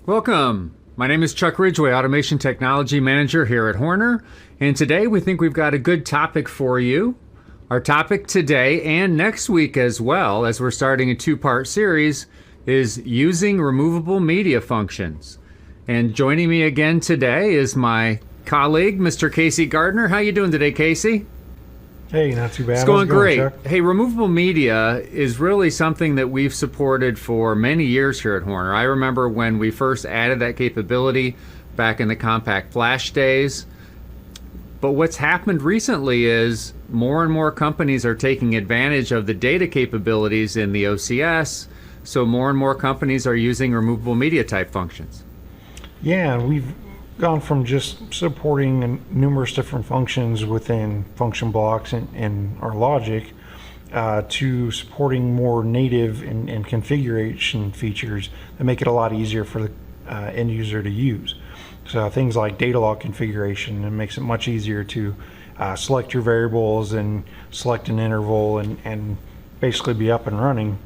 Welcome. My name is Chuck Ridgway, Automation Technology Manager here at Horner, and today we think we've got a good topic for you. Our topic today and next week as well, as we're starting a two-part series, is using removable media functions. And joining me again today is my colleague, Mr. Casey Gardner. How you doing today, Casey? Hey, not too bad. It's going great. Chuck? Hey, removable media is really something that we've supported for many years here at Horner. I remember when we first added that capability back in the compact flash days. But what's happened recently is more and more companies are taking advantage of the data capabilities in the OCS, so more and more companies are using removable media type functions. Yeah, we've gone from just supporting numerous different functions within function blocks and our logic to supporting more native and configuration features that make it a lot easier for the end user to use. So things like data log configuration, it makes it much easier to select your variables and select an interval and basically be up and running.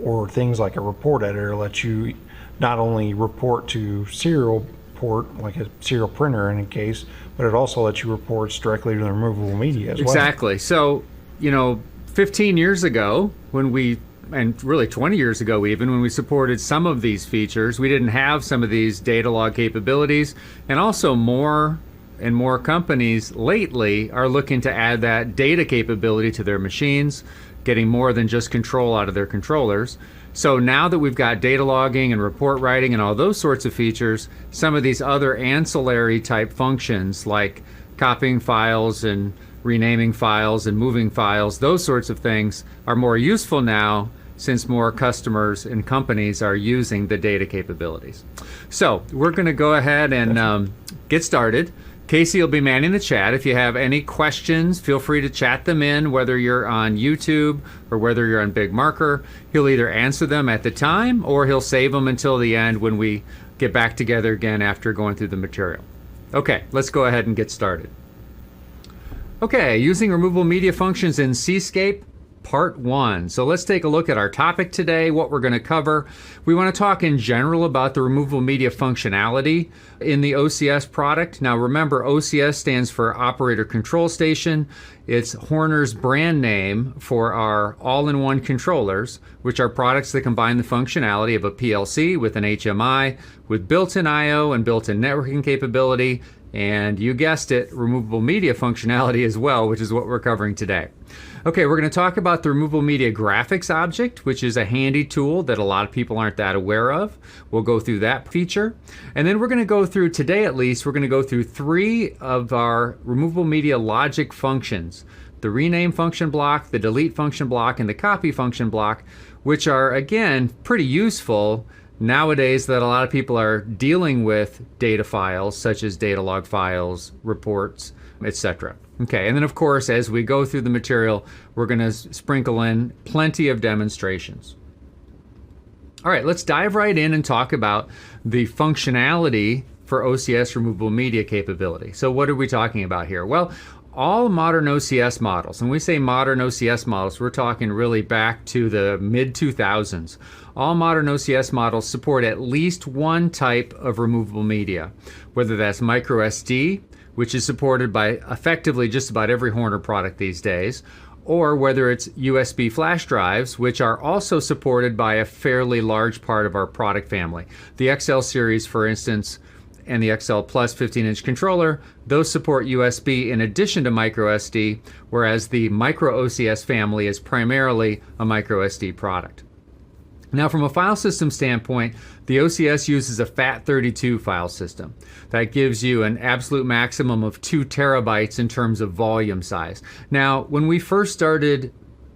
Or things like a report editor lets you not only report to serial port, like a serial printer in a case, but it also lets you reports directly to the removable media as well. Exactly. So, 15 years ago, and really 20 years ago even, when we supported some of these features, we didn't have some of these data log capabilities. And also more and more companies lately are looking to add that data capability to their machines, getting more than just control out of their controllers. So now that we've got data logging and report writing and all those sorts of features, some of these other ancillary type functions like copying files and renaming files and moving files, those sorts of things are more useful now since more customers and companies are using the data capabilities. So we're going to go ahead and get started. Casey will be manning the chat. If you have any questions, feel free to chat them in, whether you're on YouTube or whether you're on Big Marker. He'll either answer them at the time or he'll save them until the end when we get back together again after going through the material. Okay, let's go ahead and get started. Okay, using removable media functions in Cscape, Part 1. So let's take a look at our topic today, what we're going to cover. We want to talk in general about the removable media functionality in the OCS product. Now remember, OCS stands for Operator Control Station. It's Horner's brand name for our all-in-one controllers, which are products that combine the functionality of a PLC with an HMI, with built-in I/O and built-in networking capability, and you guessed it, removable media functionality as well, which is what we're covering today. Okay, we're going to talk about the removable media graphics object, which is a handy tool that a lot of people aren't that aware of. We'll go through that feature. And then we're going to go through, today at least, we're going to go through 3 of our removable media logic functions. The rename function block, the delete function block, and the copy function block, which are, again, pretty useful nowadays that a lot of people are dealing with data files, such as data log files, reports, etc. Okay, and then of course, as we go through the material, we're going to sprinkle in plenty of demonstrations. All right, let's dive right in and talk about the functionality for OCS removable media capability. So what are we talking about here? Well, all modern OCS models, and when we say modern OCS models, we're talking really back to the mid-2000s. All modern OCS models support at least one type of removable media, whether that's microSD, which is supported by effectively just about every Horner product these days, or whether it's USB flash drives, which are also supported by a fairly large part of our product family. The XL series, for instance, and the XL Plus 15-inch controller, those support USB in addition to microSD, whereas the micro OCS family is primarily a microSD product. Now, from a file system standpoint, the OCS uses a FAT32 file system. That gives you an absolute maximum of 2 terabytes in terms of volume size. Now, when we first started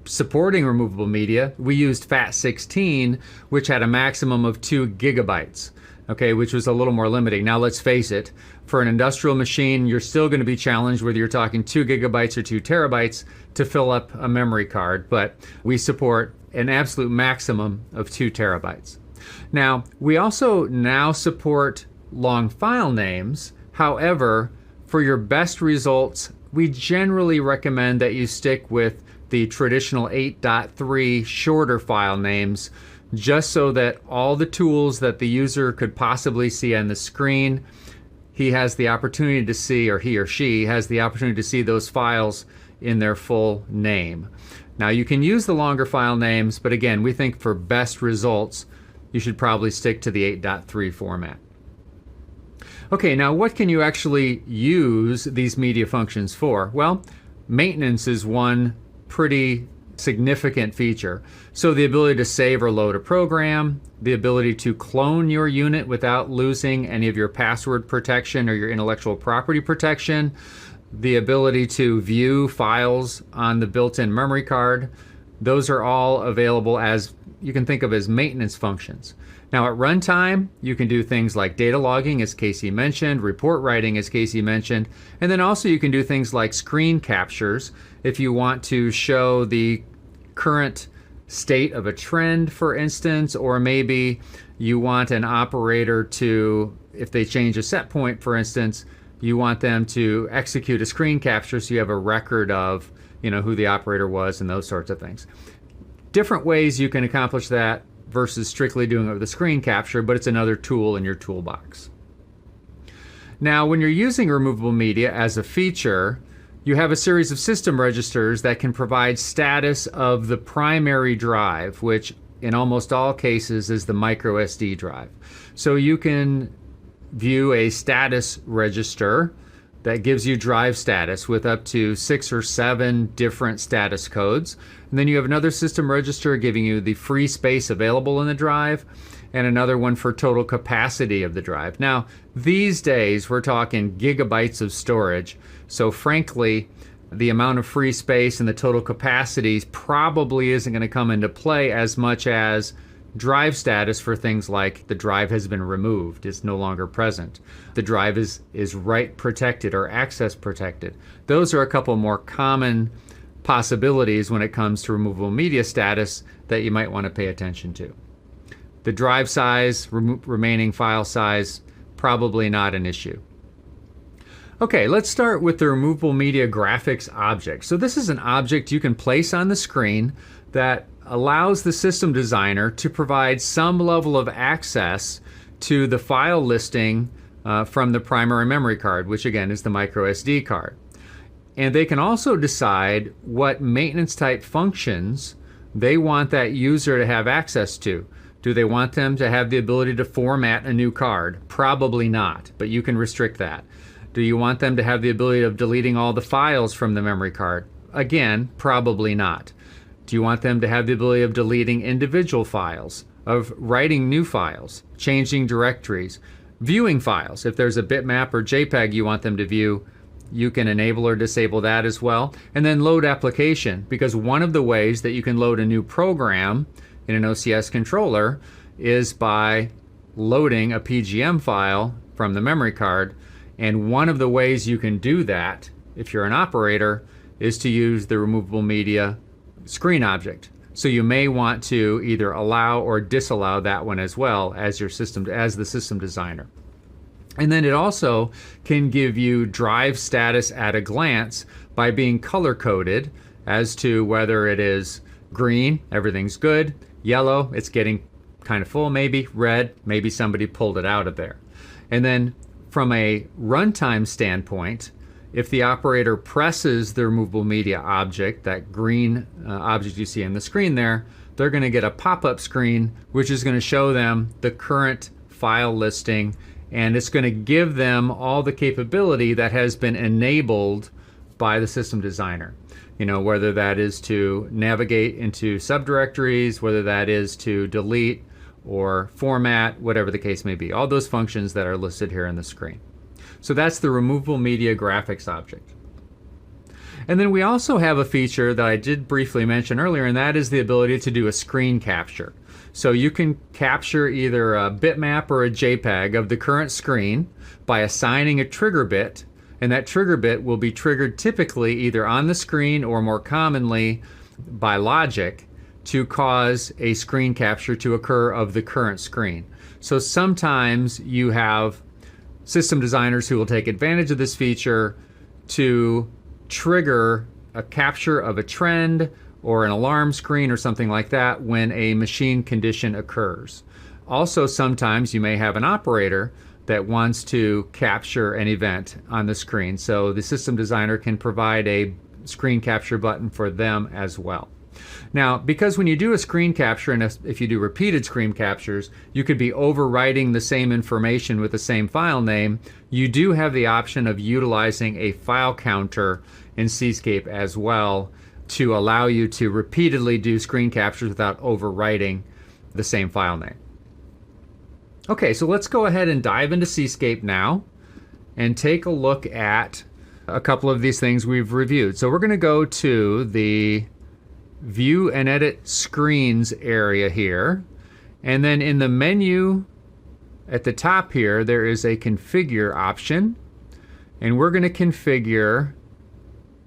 supporting removable media, we used FAT16, which had a maximum of 2 gigabytes. Okay, which was a little more limiting. Now let's face it, for an industrial machine, you're still going to be challenged whether you're talking 2 gigabytes or 2 terabytes to fill up a memory card, but we support an absolute maximum of 2 terabytes. Now, we also now support long file names. However, for your best results, we generally recommend that you stick with the traditional 8.3 shorter file names just so that all the tools that the user could possibly see on the screen, he has the opportunity to see, or he or she has the opportunity to see those files in their full name. Now you can use the longer file names, but again, we think for best results, you should probably stick to the 8.3 format. Okay, now what can you actually use these media functions for? Well, maintenance is one pretty significant feature. So the ability to save or load a program, the ability to clone your unit without losing any of your password protection or your intellectual property protection, the ability to view files on the built-in memory card, those are all available as, you can think of as maintenance functions. Now at runtime, you can do things like data logging, as Casey mentioned, report writing, as Casey mentioned, and then also you can do things like screen captures if you want to show the current state of a trend, for instance, or maybe you want an operator to, if they change a set point, for instance, you want them to execute a screen capture so you have a record of, who the operator was and those sorts of things. Different ways you can accomplish that versus strictly doing it with a screen capture, but it's another tool in your toolbox. Now, when you're using removable media as a feature, you have a series of system registers that can provide status of the primary drive, which in almost all cases is the microSD drive. So you can view a status register that gives you drive status with up to 6 or 7 different status codes. And then you have another system register giving you the free space available in the drive, and another one for total capacity of the drive. Now, these days we're talking gigabytes of storage, so frankly, the amount of free space and the total capacity probably isn't going to come into play as much as drive status for things like the drive has been removed, it's no longer present. The drive is write protected or access protected. Those are a couple more common possibilities when it comes to removable media status that you might want to pay attention to. The drive size, remaining file size, probably not an issue. Okay, let's start with the removable media graphics object. So this is an object you can place on the screen that allows the system designer to provide some level of access to the file listing from the primary memory card, which again is the microSD card. And they can also decide what maintenance type functions they want that user to have access to. Do they want them to have the ability to format a new card? Probably not, but you can restrict that. Do you want them to have the ability of deleting all the files from the memory card? Again, probably not. Do you want them to have the ability of deleting individual files, of writing new files, changing directories, viewing files? If there's a bitmap or JPEG you want them to view, you can enable or disable that as well. And then load application, because one of the ways that you can load a new program in an OCS controller is by loading a PGM file from the memory card. And one of the ways you can do that, if you're an operator, is to use the removable media screen object. So you may want to either allow or disallow that one as well as the system designer. And then it also can give you drive status at a glance by being color coded as to whether it is green, everything's good, yellow, it's getting kind of full maybe, red, maybe somebody pulled it out of there. And then from a runtime standpoint, if the operator presses the removable media object, that green object you see on the screen there, they're going to get a pop-up screen which is going to show them the current file listing, and it's going to give them all the capability that has been enabled by the system designer. Whether that is to navigate into subdirectories, whether that is to delete or format, whatever the case may be. All those functions that are listed here on the screen. So that's the removable media graphics object. And then we also have a feature that I did briefly mention earlier, and that is the ability to do a screen capture. So you can capture either a bitmap or a JPEG of the current screen by assigning a trigger bit, and that trigger bit will be triggered typically either on the screen or more commonly by logic to cause a screen capture to occur of the current screen. So sometimes you have system designers who will take advantage of this feature to trigger a capture of a trend or an alarm screen or something like that when a machine condition occurs. Also, sometimes you may have an operator that wants to capture an event on the screen. So the system designer can provide a screen capture button for them as well. Now, because when you do a screen capture, and if you do repeated screen captures, you could be overwriting the same information with the same file name, you do have the option of utilizing a file counter in Cscape as well to allow you to repeatedly do screen captures without overwriting the same file name. Okay, so let's go ahead and dive into Cscape now and take a look at a couple of these things we've reviewed. So we're going to go to the View and Edit Screens area here. And then in the menu at the top here, there is a Configure option. And we're going to configure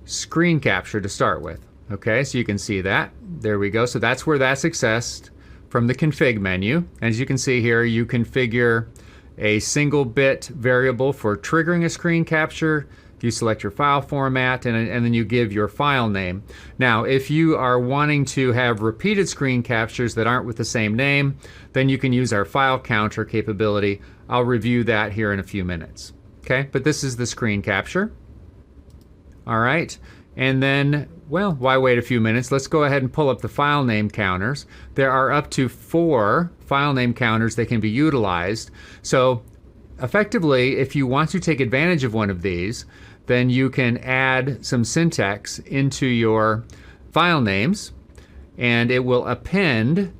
Screen Capture to start with. Okay, so you can see that. There we go. So that's where that's accessed from the config menu. As you can see here, you configure a single bit variable for triggering a screen capture. You select your file format and then you give your file name. Now, if you are wanting to have repeated screen captures that aren't with the same name, then you can use our file counter capability. I'll review that here in a few minutes. Okay, but this is the screen capture. All right. And then, well, why wait a few minutes? Let's go ahead and pull up the file name counters. There are up to 4 file name counters that can be utilized. So effectively, if you want to take advantage of one of these, then you can add some syntax into your file names, and it will append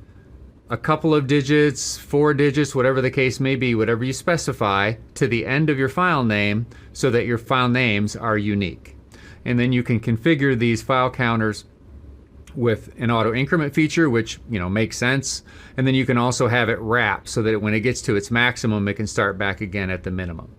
a couple of digits, 4 digits, whatever the case may be, whatever you specify, to the end of your file name so that your file names are unique. And then you can configure these file counters with an auto increment feature, which makes sense. And then you can also have it wrap so that when it gets to its maximum, it can start back again at the minimum.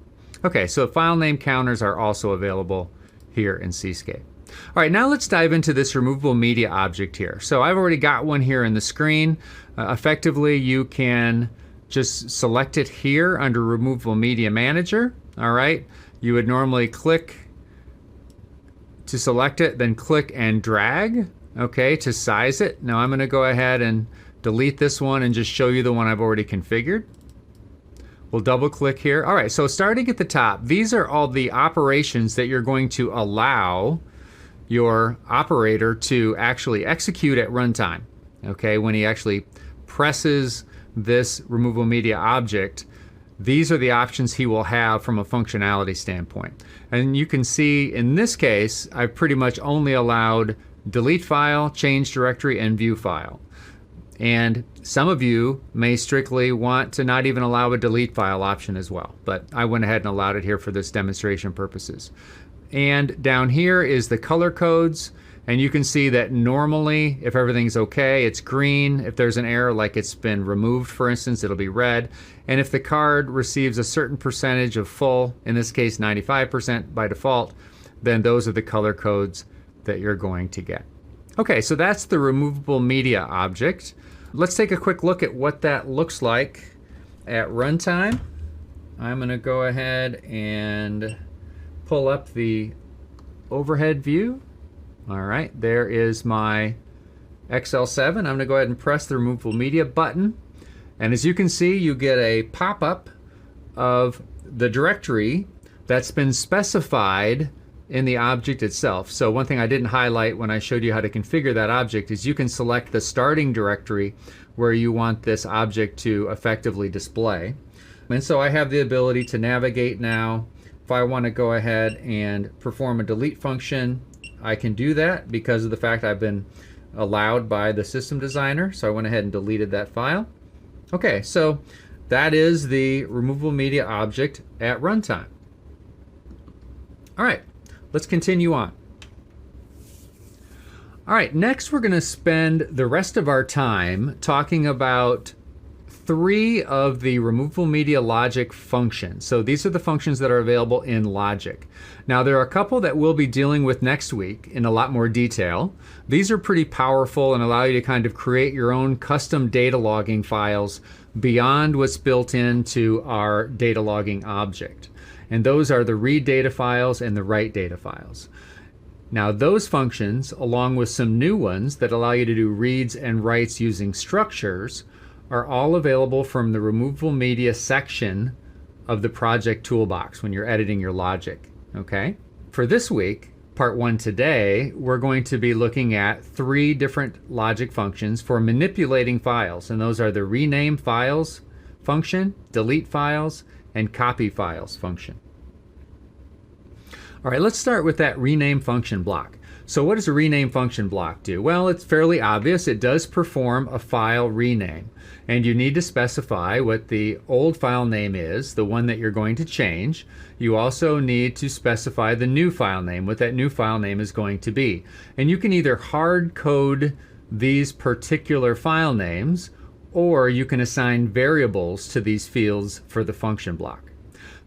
Okay, so file name counters are also available here in Cscape. All right, now let's dive into this removable media object here. So I've already got one here in the screen. Effectively, you can just select it here under Removable Media Manager. All right, you would normally click to select it, then click and drag, okay, to size it. Now I'm going to go ahead and delete this one and just show you the one I've already configured. We'll double click here. All right, so starting at the top, these are all the operations that you're going to allow your operator to actually execute at runtime. Okay, when he actually presses this removable media object, these are the options he will have from a functionality standpoint. And you can see in this case, I've pretty much only allowed delete file, change directory, and view file. And some of you may strictly want to not even allow a delete file option as well, but I went ahead and allowed it here for this demonstration purposes. And down here is the color codes. And you can see that normally, if everything's okay, it's green. If there's an error, like it's been removed, for instance, it'll be red. And if the card receives a certain percentage of full, in this case 95% by default, then those are the color codes that you're going to get. Okay, so that's the removable media object. Let's take a quick look at what that looks like at runtime. I'm going to go ahead and pull up the overhead view. All right, there is my XL7. I'm going to go ahead and press the removable media button. And as you can see, you get a pop-up of the directory that's been specified in the object itself. So one thing I didn't highlight when I showed you how to configure that object is you can select the starting directory where you want this object to effectively display. And so I have the ability to navigate now. If I want to go ahead and perform a delete function, I can do that because of the fact I've been allowed by the system designer. So I went ahead and deleted that file. Okay, so that is the removable media object at runtime. All right, let's continue on. All right, next we're going to spend the rest of our time talking about 3 of the removable media logic functions. So these are the functions that are available in Logic. Now there are a couple that we'll be dealing with next week in a lot more detail. These are pretty powerful and allow you to kind of create your own custom data logging files beyond what's built into our data logging object. And those are the read data files and the write data files. Now those functions, along with some new ones that allow you to do reads and writes using structures, are all available from the Removable Media section of the project toolbox when you're editing your logic. Okay? For this week, part 1 today, we're going to be looking at 3 different logic functions for manipulating files, and those are the rename files function, delete files, and copy files function. All right, let's start with that rename function block. So what does a rename function block do? Well, it's fairly obvious. It does perform a file rename, and you need to specify what the old file name is, the one that you're going to change. You also need to specify the new file name, what that new file name is going to be. And you can either hard code these particular file names, or you can assign variables to these fields for the function block.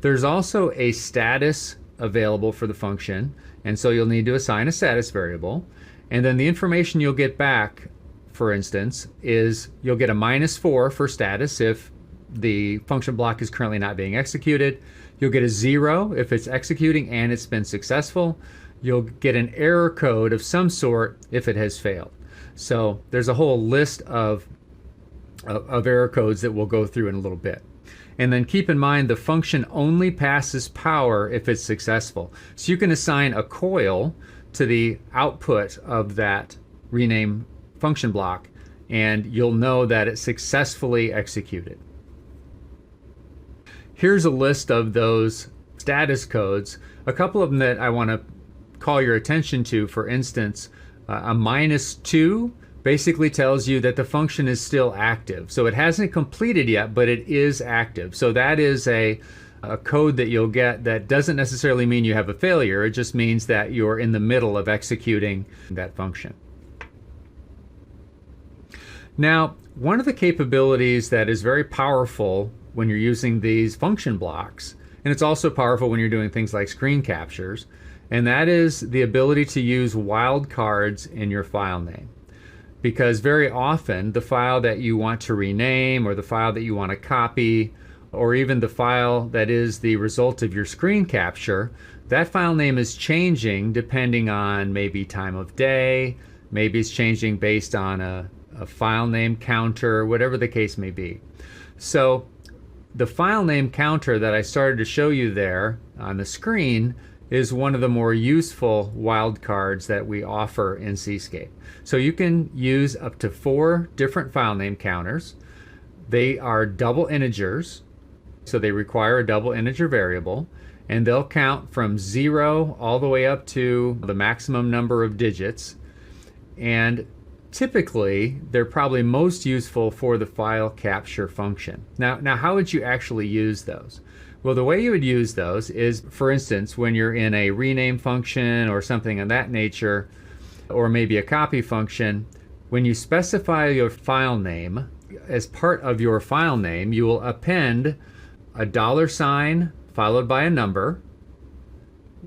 There's also a status available for the function, and so you'll need to assign a status variable, and then the information you'll get back, for instance, is you'll get a -4 for status if the function block is currently not being executed. You'll get a 0 if it's executing and it's been successful. You'll get an error code of some sort if it has failed. So there's a whole list of error codes that we'll go through in a little bit. And then keep in mind the function only passes power if it's successful. So you can assign a coil to the output of that rename function block, and you'll know that it successfully executed. Here's a list of those status codes. A couple of them that I want to call your attention to. For instance, a -2 basically tells you that the function is still active. So it hasn't completed yet, but it is active. So that is a code that you'll get that doesn't necessarily mean you have a failure. It just means that you're in the middle of executing that function. Now, one of the capabilities that is very powerful when you're using these function blocks, and it's also powerful when you're doing things like screen captures, and that is the ability to use wildcards in your file name. Because very often the file that you want to rename, or the file that you want to copy, or even the file that is the result of your screen capture, that file name is changing depending on maybe time of day, maybe it's changing based on a file name counter, whatever the case may be. So the file name counter that I started to show you there on the screen is one of the more useful wildcards that we offer in Cscape. So you can use up to 4 different file name counters. They are double integers, so they require a double integer variable, and they'll count from 0 all the way up to the maximum number of digits. And typically, they're probably most useful for the file capture function. Now how would you actually use those? Well, the way you would use those is, for instance, when you're in a rename function or something of that nature, or maybe a copy function, when you specify your file name, as part of your file name, you will append a $ followed by a number,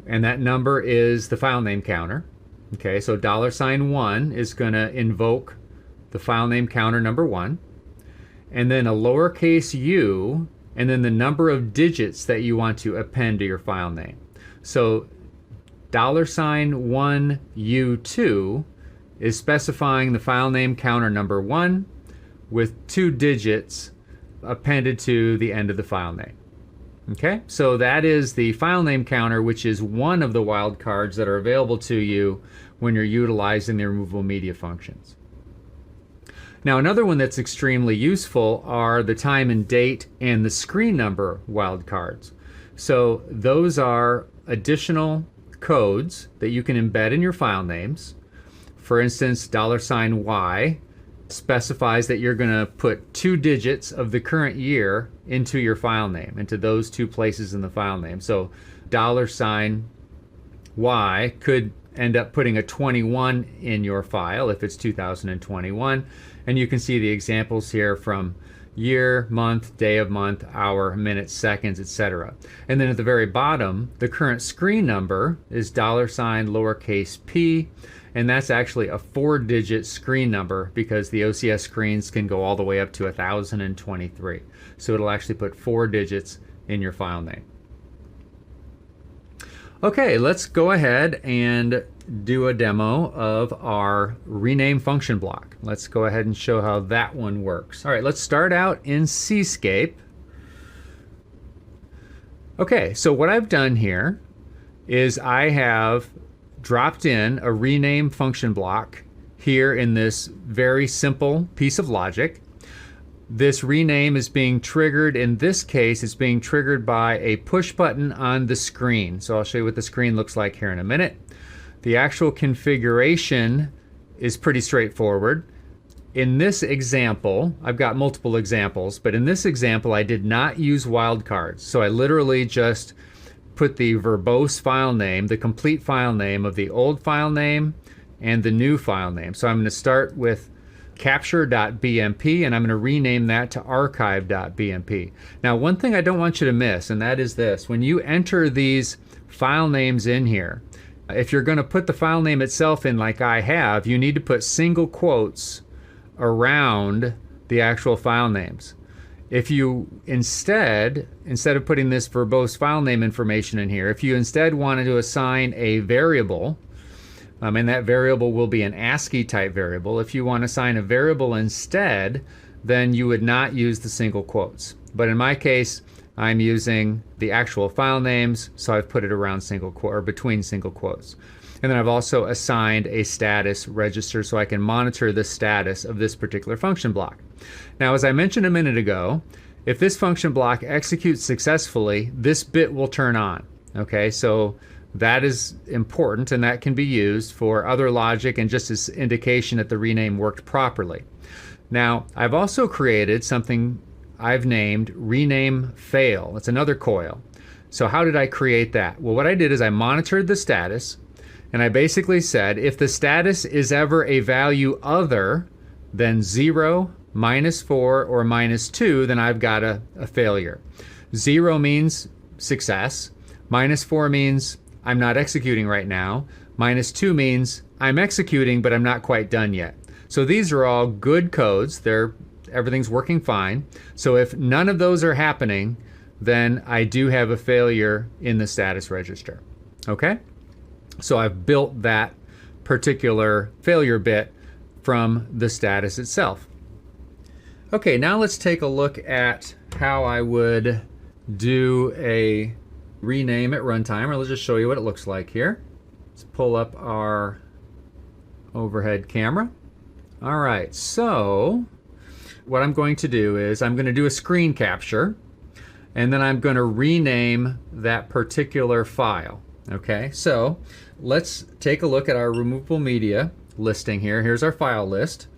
and that number is the file name counter. Okay, so $1 is going to invoke the file name counter number 1, and then a lowercase u, and then the number of digits that you want to append to your file name. So $1u2 is specifying the file name counter number 1 with 2 digits appended to the end of the file name. Okay, so that is the file name counter, which is one of the wildcards that are available to you when you're utilizing the removable media functions. Now, another one that's extremely useful are the time and date and the screen number wildcards. So those are additional codes that you can embed in your file names. For instance, $y specifies that you're going to put 2 digits of the current year into your file name, into those 2 places in the file name. So $y could end up putting a 21 in your file if it's 2021. And you can see the examples here from year, month, day of month, hour, minutes, seconds, etc. And then at the very bottom, the current screen number is $lowercase p, and that's actually a 4-digit screen number because the OCS screens can go all the way up to 1023. So it'll actually put 4 digits in your file name. Okay, let's go ahead and do a demo of our rename function block. Let's go ahead and show how that one works. All right, let's start out in Cscape. Okay, so what I've done here is I have dropped in a rename function block here in this very simple piece of logic. This rename is being triggered, in this case, it's being triggered by a push button on the screen. So I'll show you what the screen looks like here in a minute. The actual configuration is pretty straightforward. In this example, I've got multiple examples, but in this example, I did not use wildcards. So I literally just put the verbose file name, the complete file name of the old file name and the new file name. So I'm going to start with capture.bmp and I'm going to rename that to archive.bmp. Now, one thing I don't want you to miss, and that is this: when you enter these file names in here, if you're going to put the file name itself in like I have, you need to put single quotes around the actual file names. If you instead of putting this verbose file name information in here, if you instead wanted to assign a variable, and that variable will be an ASCII type variable, if you want to assign a variable instead, then you would not use the single quotes. But in my case, I'm using the actual file names, so I've put it around single quote or between single quotes. And then I've also assigned a status register so I can monitor the status of this particular function block. Now, as I mentioned a minute ago, if this function block executes successfully, this bit will turn on. Okay, so that is important, and that can be used for other logic and just as indication that the rename worked properly. Now, I've also created something I've named rename fail. It's another coil. So how did I create that? Well, what I did is I monitored the status, and I basically said if the status is ever a value other than 0, -4, or -2, then I've got a failure. 0 means success. -4 means I'm not executing right now. -2 means I'm executing, but I'm not quite done yet. So these are all good codes. Everything's working fine. So if none of those are happening, then I do have a failure in the status register. Okay? So I've built that particular failure bit from the status itself. Okay, now let's take a look at how I would do a rename at runtime, or let's just show you what it looks like here. Let's pull up our overhead camera. All right, so what I'm going to do is I'm going to do a screen capture, and then I'm going to rename that particular file. Okay, so let's take a look at our removable media listing here. Here's our file list.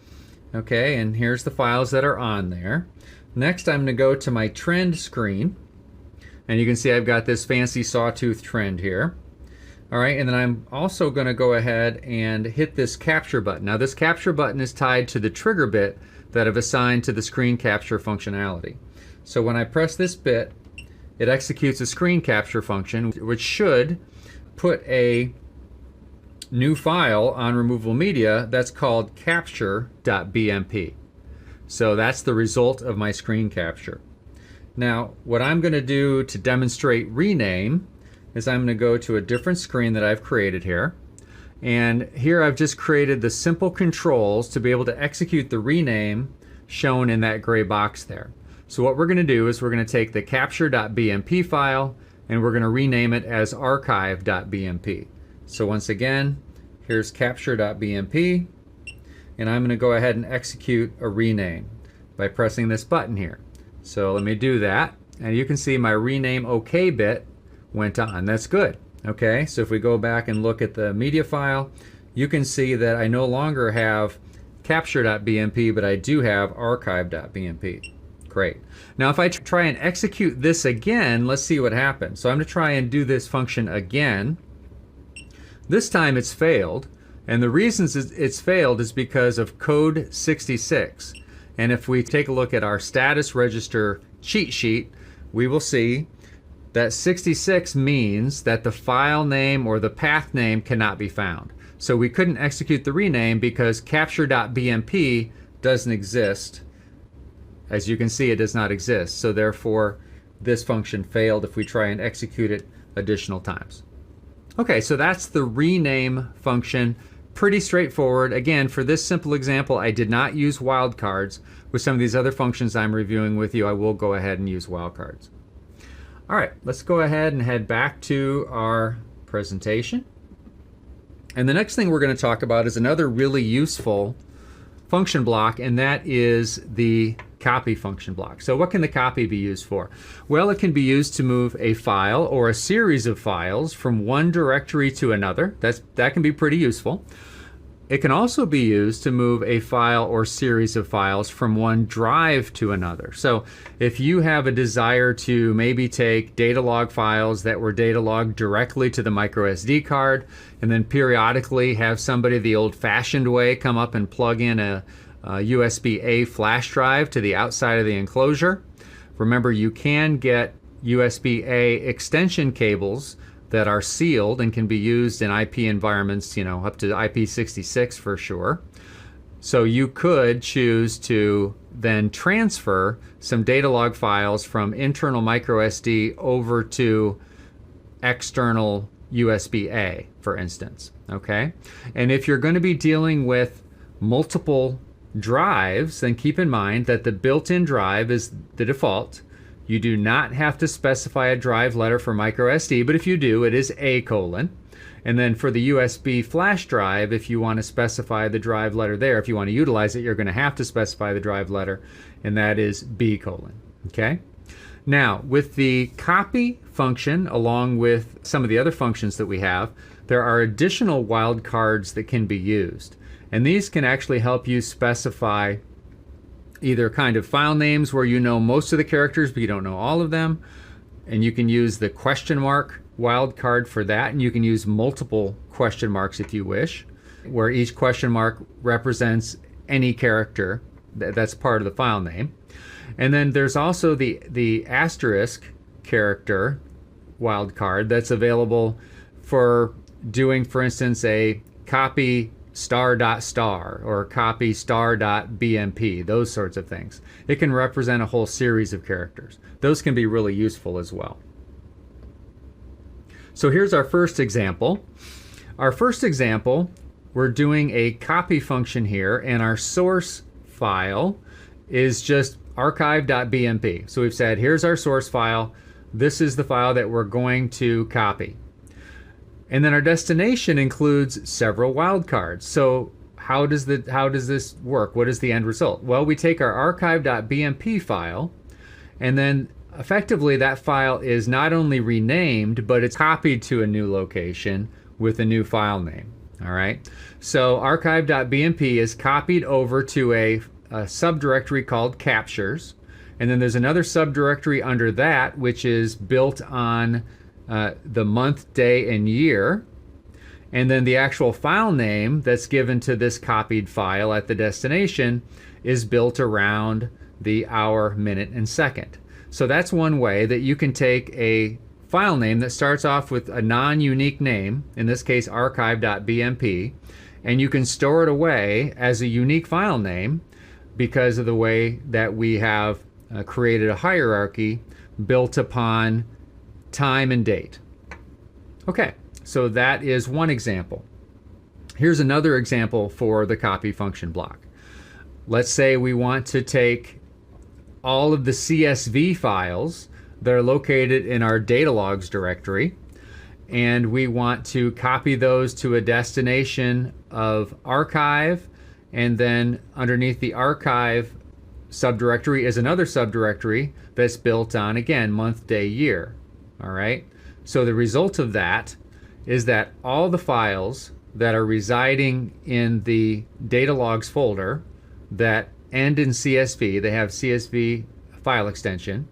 Okay, and here's the files that are on there. Next, I'm going to go to my trend screen, and you can see I've got this fancy sawtooth trend here. All right, and then I'm also going to go ahead and hit this capture button. Now, this capture button is tied to the trigger bit that I've assigned to the screen capture functionality. So when I press this bit, it executes a screen capture function, which should put a new file on removable media that's called capture.bmp. So that's the result of my screen capture. Now, what I'm going to do to demonstrate rename is I'm going to go to a different screen that I've created here. And here I've just created the simple controls to be able to execute the rename shown in that gray box there. So what we're going to do is we're going to take the capture.bmp file and we're going to rename it as archive.bmp. So once again, here's capture.bmp, and I'm going to go ahead and execute a rename by pressing this button here. So let me do that, and you can see my rename OK bit went on. That's good. Okay, so if we go back and look at the media file, you can see that I no longer have capture.bmp, but I do have archive.bmp. Great. Now if I try and execute this again, let's see what happens. So I'm going to try and do this function again. This time it's failed, and the reasons it's failed is because of code 66. And if we take a look at our status register cheat sheet, we will see that 66 means that the file name or the path name cannot be found. So we couldn't execute the rename because capture.bmp doesn't exist. As you can see, it does not exist. So therefore, this function failed if we try and execute it additional times. Okay, so that's the rename function. Pretty straightforward. Again, for this simple example, I did not use wildcards. With some of these other functions I'm reviewing with you, I will go ahead and use wildcards. All right, let's go ahead and head back to our presentation. And the next thing we're going to talk about is another really useful function block, and that is the copy function block. So what can the copy be used for? Well, it can be used to move a file or a series of files from one directory to another. That can be pretty useful. It can also be used to move a file or series of files from one drive to another. So if you have a desire to maybe take data log files that were data logged directly to the microSD card, and then periodically have somebody the old-fashioned way come up and plug in a USB-A flash drive to the outside of the enclosure. Remember, you can get USB-A extension cables that are sealed and can be used in IP environments, up to IP66 for sure. So you could choose to then transfer some data log files from internal microSD over to external USB-A, for instance, okay? And if you're going to be dealing with multiple drives, then keep in mind that the built-in drive is the default. You do not have to specify a drive letter for microSD, but if you do, it is A:. And then for the USB flash drive, if you want to specify the drive letter there, if you want to utilize it, you're going to have to specify the drive letter, and that is B:. Okay? Now, with the copy function, along with some of the other functions that we have, there are additional wildcards that can be used. And these can actually help you specify either kind of file names where you know most of the characters but you don't know all of them, and you can use the question mark wildcard for that, and you can use multiple question marks if you wish, where each question mark represents any character that's part of the file name. And then there's also the asterisk character wildcard that's available for doing, for instance, a copy star.star or copy star.bmp, those sorts of things. It can represent a whole series of characters. Those can be really useful as well. So here's our first example. Our first example, we're doing a copy function here, and our source file is just archive.bmp. So we've said, here's our source file. This is the file that we're going to copy. And then our destination includes several wildcards. So how does this work? What is the end result? Well, we take our archive.bmp file, and then effectively that file is not only renamed, but it's copied to a new location with a new file name. All right. So archive.bmp is copied over to a subdirectory called captures. And then there's another subdirectory under that, which is built on the month, day, and year. And then the actual file name that's given to this copied file at the destination is built around the hour, minute, and second. So that's one way that you can take a file name that starts off with a non-unique name, in this case archive.bmp, and you can store it away as a unique file name because of the way that we have created a hierarchy built upon time and date. Okay, so that is one example. Here's another example for the copy function block. Let's say we want to take all of the CSV files that are located in our data logs directory, and we want to copy those to a destination of archive, and then underneath the archive subdirectory is another subdirectory that's built on, again, month, day, year. All right. So the result of that is that all the files that are residing in the data logs folder that end in CSV, they have CSV file extension,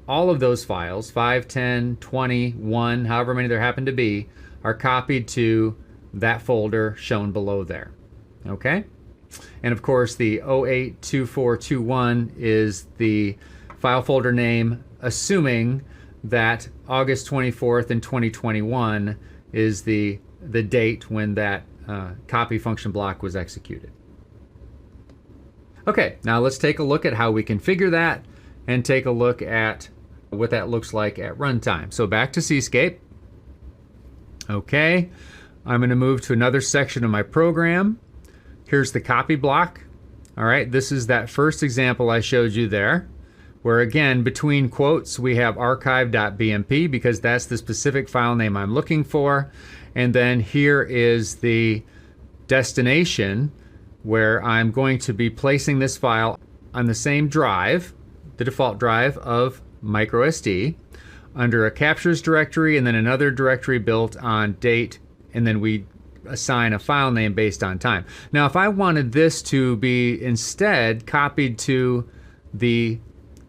all of those files, 5, 10, 20, 1, however many there happen to be, are copied to that folder shown below there. Okay? And of course, the 082421 is the file folder name, assuming that August 24th in 2021 is the date when that copy function block was executed. Okay, now let's take a look at how we configure that and take a look at what that looks like at runtime. So back to Cscape. Okay, I'm going to move to another section of my program. Here's the copy block. All right, this is that first example I showed you there, where again, between quotes, we have archive.bmp because that's the specific file name I'm looking for. And then here is the destination where I'm going to be placing this file on the same drive, the default drive of microSD, under a captures directory and then another directory built on date, and then we assign a file name based on time. Now, if I wanted this to be instead copied to the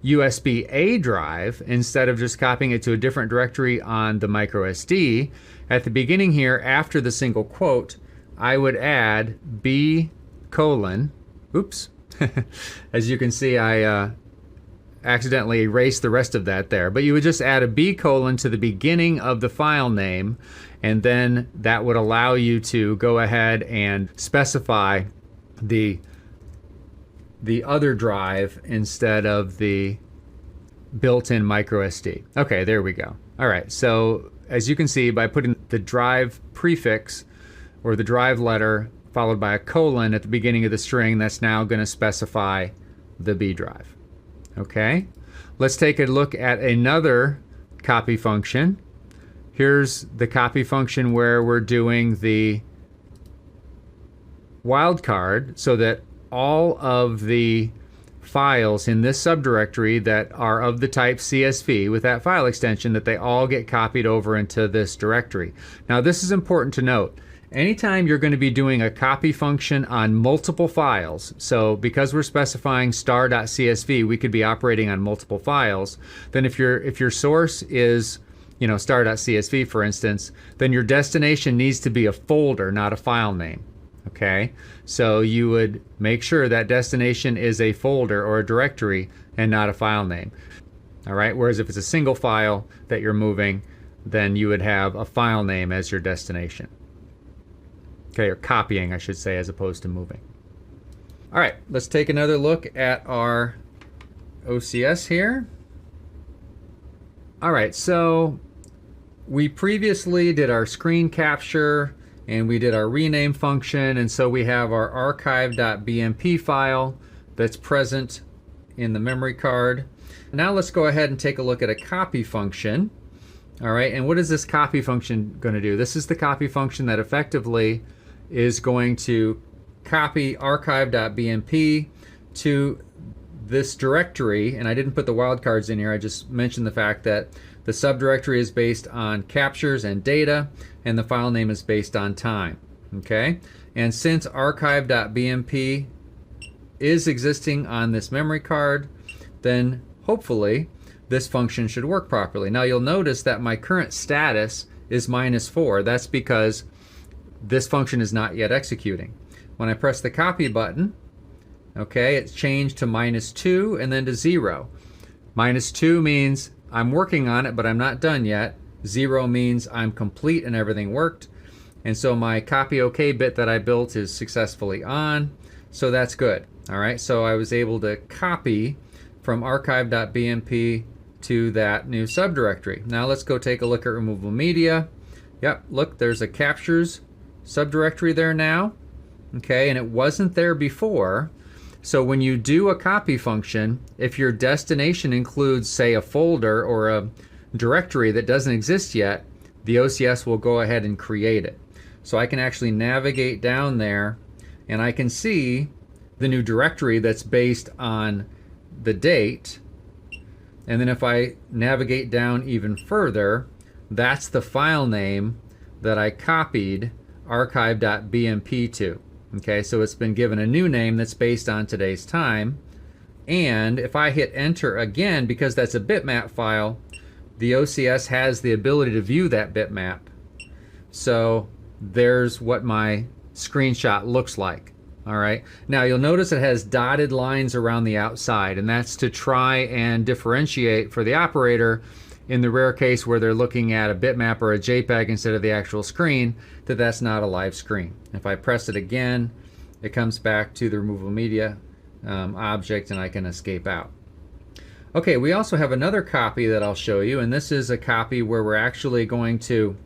USB-A drive instead of just copying it to a different directory on the microSD, at the beginning here, after the single quote, I would add B:, oops, as you can see, I accidentally erased the rest of that there, but you would just add a B: to the beginning of the file name, and then that would allow you to go ahead and specify the other drive instead of the built-in microSD. Okay, there we go. All right, so as you can see, by putting the drive prefix or the drive letter followed by a colon at the beginning of the string, that's now going to specify the B drive. Okay, let's take a look at another copy function. Here's the copy function where we're doing the wildcard so that all of the files in this subdirectory that are of the type CSV with that file extension, that they all get copied over into this directory. Now, this is important to note. Anytime you're going to be doing a copy function on multiple files, so because we're specifying star.csv, we could be operating on multiple files, then if your source is, you know, star.csv, for instance, then your destination needs to be a folder, not a file name. Okay, so you would make sure that destination is a folder or a directory and not a file name. All right, whereas if it's a single file that you're moving, then you would have a file name as your destination. Okay, or copying, I should say, as opposed to moving. All right, let's take another look at our OCS here. All right, so we previously did our screen capture and we did our rename function, and so we have our archive.bmp file that's present in the memory card. Now let's go ahead and take a look at a copy function. All right, and what is this copy function going to do? This is the copy function that effectively is going to copy archive.bmp to this directory, and I didn't put the wildcards in here, I just mentioned the fact that the subdirectory is based on captures and data, and the file name is based on time. Okay, and since archive.bmp is existing on this memory card, then hopefully this function should work properly. Now you'll notice that my current status is -4. That's because this function is not yet executing. When I press the copy button, okay, it's changed to -2 and then to 0. -2 means I'm working on it, but I'm not done yet. 0 means I'm complete and everything worked. And so my copy OK bit that I built is successfully on. So that's good. All right, so I was able to copy from archive.bmp to that new subdirectory. Now let's go take a look at removable media. Yep, look, there's a captures subdirectory there now. Okay, and it wasn't there before. So when you do a copy function, if your destination includes, say, a folder or a directory that doesn't exist yet, the OCS will go ahead and create it. So I can actually navigate down there and I can see the new directory that's based on the date. And then if I navigate down even further, that's the file name that I copied archive.bmp to. Okay, so it's been given a new name that's based on today's time. And if I hit enter again, because that's a bitmap file, the OCS has the ability to view that bitmap. So there's what my screenshot looks like. All right, now you'll notice it has dotted lines around the outside, and that's to try and differentiate for the operator in the rare case where they're looking at a bitmap or a JPEG instead of the actual screen, that that's not a live screen. If I press it again, it comes back to the removable media object and I can escape out. Okay, we also have another copy that I'll show you, and this is a copy where we're actually going to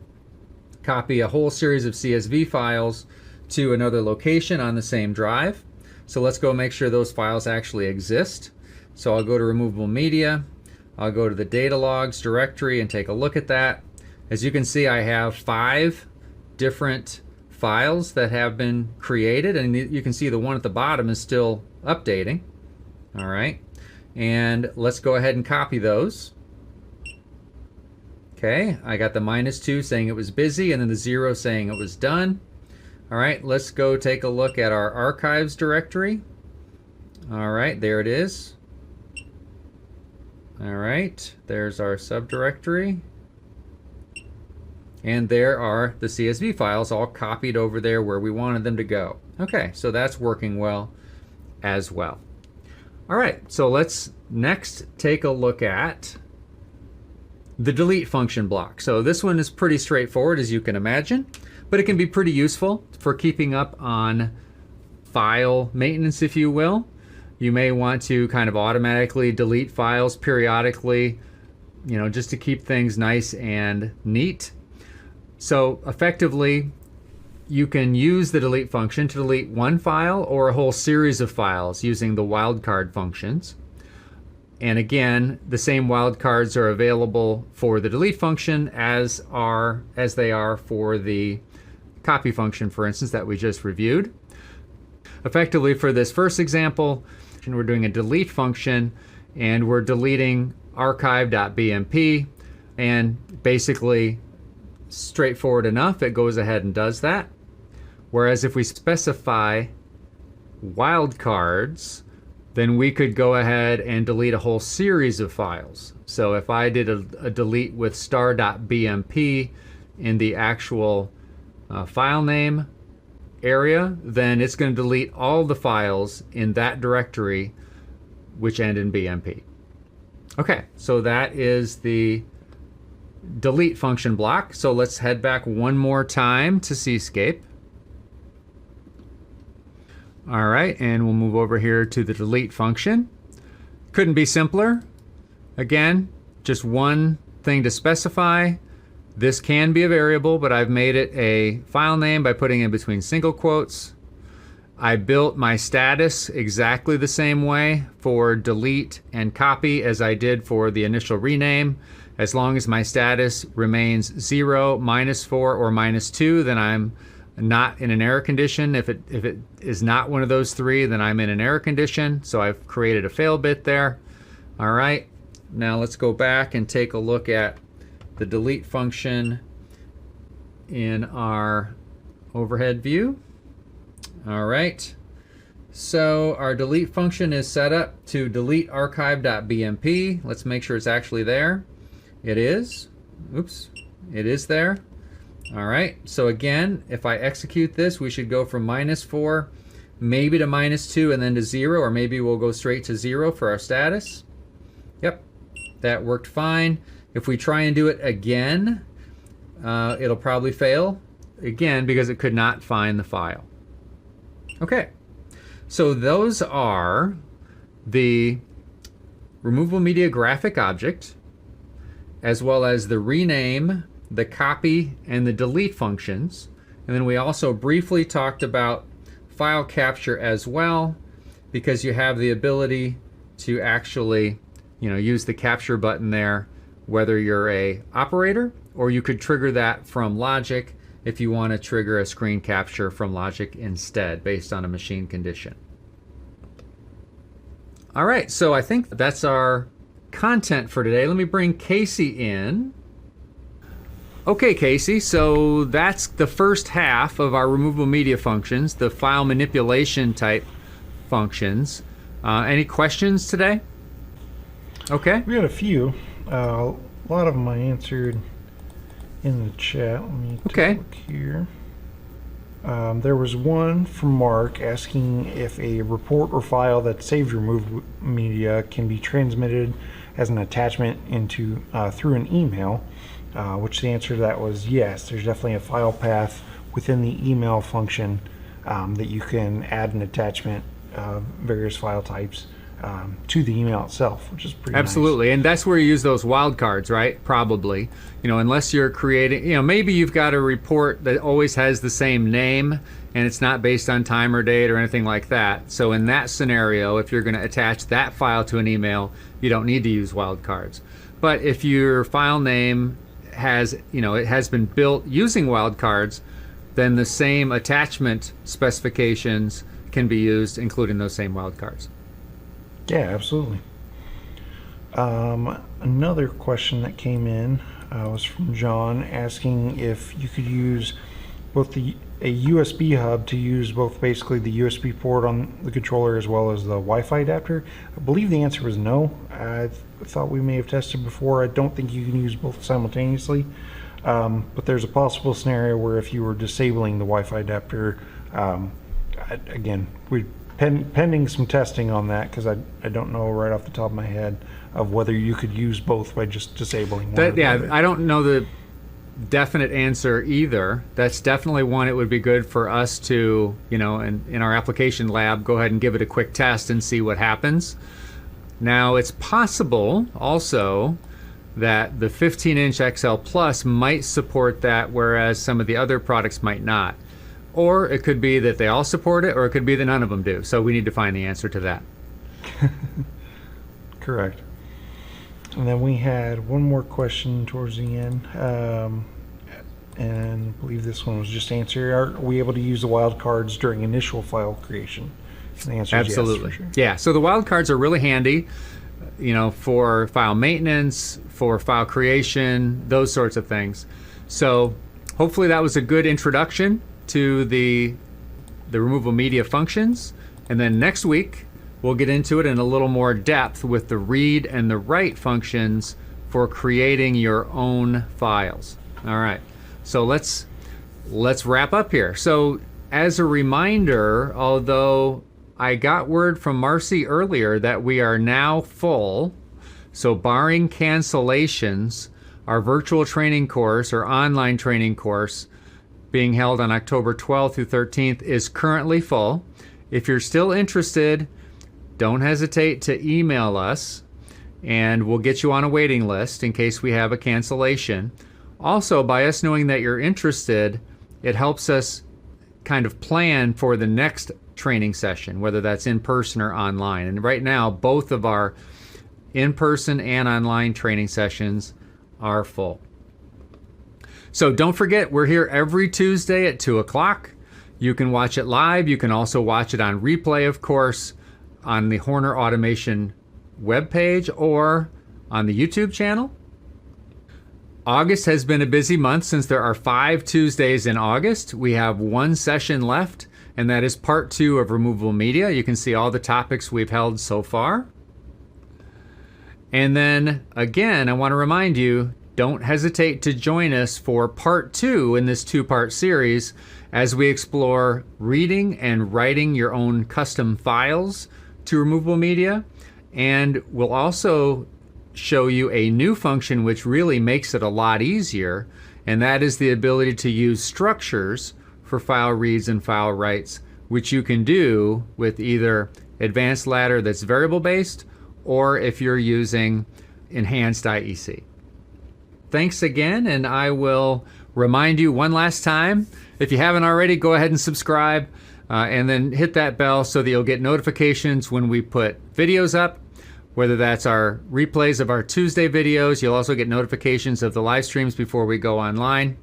copy a whole series of CSV files to another location on the same drive. So let's go make sure those files actually exist. So I'll go to removable media, I'll go to the data logs directory and take a look at that. As you can see, I have 5 different files that have been created, and you can see the one at the bottom is still updating. All right, and let's go ahead and copy those. Okay, I got the -2 saying it was busy and then the 0 saying it was done. All right, let's go take a look at our archives directory. All right, there it is. All right, there's our subdirectory. And there are the CSV files all copied over there where we wanted them to go. Okay, so that's working well as well. All right, so let's next take a look at the delete function block. So this one is pretty straightforward, as you can imagine, but it can be pretty useful for keeping up on file maintenance, if you will. You may want to kind of automatically delete files periodically, just to keep things nice and neat. So effectively, you can use the delete function to delete one file or a whole series of files using the wildcard functions. And again, the same wildcards are available for the delete function as they are for the copy function, for instance, that we just reviewed. Effectively, for this first example, we're doing a delete function and we're deleting archive.bmp, and basically straightforward enough, it goes ahead and does that. Whereas if we specify wildcards, then we could go ahead and delete a whole series of files. So if I did a delete with star.bmp in the actual file name area, then it's going to delete all the files in that directory which end in BMP. Okay, so that is the delete function block. So let's head back one more time to Cscape. All right, and we'll move over here to the delete function. Couldn't be simpler. Again, just one thing to specify. This can be a variable, but I've made it a file name by putting in between single quotes. I built my status exactly the same way for delete and copy as I did for the initial rename. As long as my status remains 0, -4, or -2, then I'm not in an error condition. If it is not one of those three, then I'm in an error condition. So I've created a fail bit there. All right, now let's go back and take a look at the delete function in our overhead view. All right, so our delete function is set up to delete archive.bmp. Let's make sure it's actually there. It is. Oops, it is there. All right, so again, if I execute this, we should go from -4, maybe to -2, and then to 0, or maybe we'll go straight to 0 for our status. Yep, that worked fine. If we try and do it again, it'll probably fail again because it could not find the file. Okay, so those are the removable media graphic object, as well as the rename, the copy, and the delete functions. And then we also briefly talked about file capture as well, because you have the ability to actually, use the capture button there, whether you're a operator, or you could trigger that from logic if you want to trigger a screen capture from logic instead, based on a machine condition. All right, so I think that's our content for today. Let me bring Casey in. Okay, Casey, so that's the first half of our removable media functions, the file manipulation type functions. Any questions today? Okay. We had a few. A lot of them I answered in the chat. Let me take a look here. There was one from Mark asking if a report or file that saved removed media can be transmitted as an attachment into through an email, which the answer to that was yes. There's definitely a file path within the email function that you can add an attachment of various file types to the email itself, which is pretty nice. Absolutely. And that's where you use those wildcards, right? Probably. Unless you're creating, maybe you've got a report that always has the same name and it's not based on time or date or anything like that. So in that scenario, if you're going to attach that file to an email, you don't need to use wildcards. But if your file name has, it has been built using wildcards, then the same attachment specifications can be used, including those same wildcards. Yeah, absolutely. Another question that came in was from John, asking if you could use both a USB hub to use both basically the USB port on the controller as well as the Wi-Fi adapter. I believe the answer was no. I thought we may have tested before. I don't think you can use both simultaneously, but there's a possible scenario where if you were disabling the Wi-Fi adapter, again, pending some testing on that, because I don't know right off the top of my head of whether you could use both by just disabling one. Yeah, I don't know the definite answer either. That's definitely one it would be good for us to, in our application lab, go ahead and give it a quick test and see what happens. Now, it's possible also that the 15-inch XL Plus might support that, whereas some of the other products might not. Or it could be that they all support it, or it could be that none of them do. So we need to find the answer to that. Correct. And then we had one more question towards the end, and I believe this one was just answered. Are we able to use the wildcards during initial file creation? And the answer is absolutely. Yes, for sure. Yeah, so the wildcards are really handy, for file maintenance, for file creation, those sorts of things. So hopefully that was a good introduction to the removable media functions. And then next week, we'll get into it in a little more depth with the read and the write functions for creating your own files. All right, so let's wrap up here. So as a reminder, although I got word from Marcy earlier that we are now full, so barring cancellations, our virtual training course or online training course being held on October 12th through 13th is currently full. If you're still interested, don't hesitate to email us and we'll get you on a waiting list in case we have a cancellation. Also, by us knowing that you're interested, it helps us kind of plan for the next training session, whether that's in person or online. And right now, both of our in-person and online training sessions are full. So don't forget, we're here every Tuesday at 2 o'clock. You can watch it live. You can also watch it on replay, of course, on the Horner Automation webpage or on the YouTube channel. August has been a busy month since there are 5 Tuesdays in August. We have one session left, and that is part 2 of removable media. You can see all the topics we've held so far. And then, again, I want to remind you, don't hesitate to join us for part 2 in this 2-part series as we explore reading and writing your own custom files to removable media. And we'll also show you a new function which really makes it a lot easier, and that is the ability to use structures for file reads and file writes, which you can do with either advanced ladder that's variable based, or if you're using enhanced IEC. Thanks again, and I will remind you one last time, if you haven't already, go ahead and subscribe and then hit that bell so that you'll get notifications when we put videos up, whether that's our replays of our Tuesday videos. You'll also get notifications of the live streams before we go online.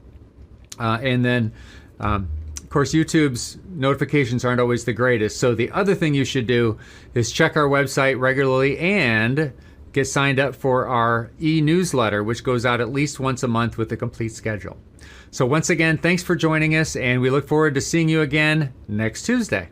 And then, of course, YouTube's notifications aren't always the greatest. So the other thing you should do is check our website regularly and get signed up for our e-newsletter, which goes out at least once a month with a complete schedule. So once again, thanks for joining us, and we look forward to seeing you again next Tuesday.